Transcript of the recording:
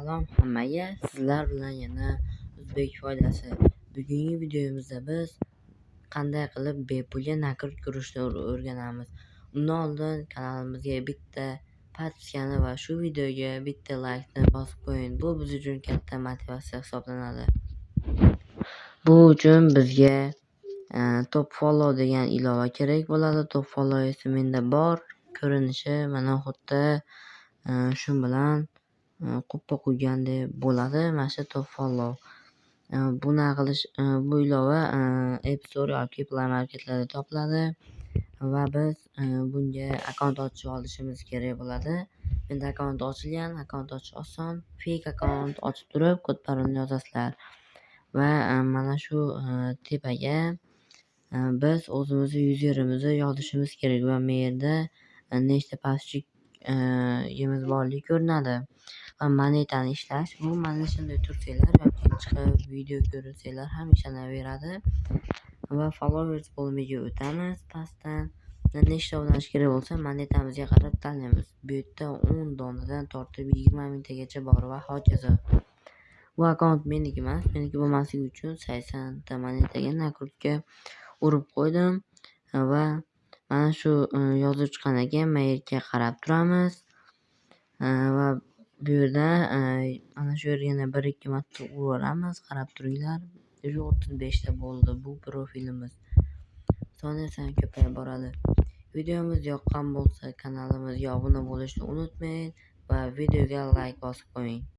Salom hammaga, sizlar bilan yana o'zbek foydasi. Bugungi videomizda biz qanday qilib bepulga nakrutka urishni o'rganamiz. Undan oldin kanalimizga bitta podpiskani va shu videoga bitta laykni bosib qo'ying. Bu biz uchun katta motivatsiya hisoblanadi. Bu uchun bizga top follow degan ilova kerak bo'ladi. Top follow esa menda bor. Ko'rinishi mana xuddi shu bilan qoppa qo'ygandek bo'ladi. Mana shu top follow. Bu ilova App Store yoki Play Marketlarda topiladi va biz bunga akkaunt ochib olishimiz kerak bo'ladi. Menda akkaunt ochilgan, akkaunt ochish oson. Fake akkaunt ochib turib, kod parolni yozasizlar va mana shu tepaga biz o'zimizni yuzerimizni yozishimiz kerak va bu yerda nechta pastchik yemiz borligi ko'rinadi. Va monetani ishlash, bu mana shunday tursanglar yoki chiqib video ko'rsanglar ham ishlanaveradi. Va followers bo'limiga o'tamiz. Pastdan nechta o'rnatish kerak bo'lsa, monetamizga qarab tanlaymiz. Bu yerda 10 donadan tortib 20 mingtagacha bor va hokazo. Bu akkaunt meniki emas, meniki bo'lmasligi uchun 80 ta monetaga nakrutka urib qo'ydim va mana shu yozib chiqqan ekan, men yerga qarab turamiz va bu yerda mana shu yerga yana 1-2 marta uraveramiz. Qarab turinglar. 35 ta bo'ldi bu profilimiz. Soni ko'payib boradi. Videomiz yoqqan bo'lsa, kanalimizga obuna bo'lishni unutmang va videoga like bosib qo'ying.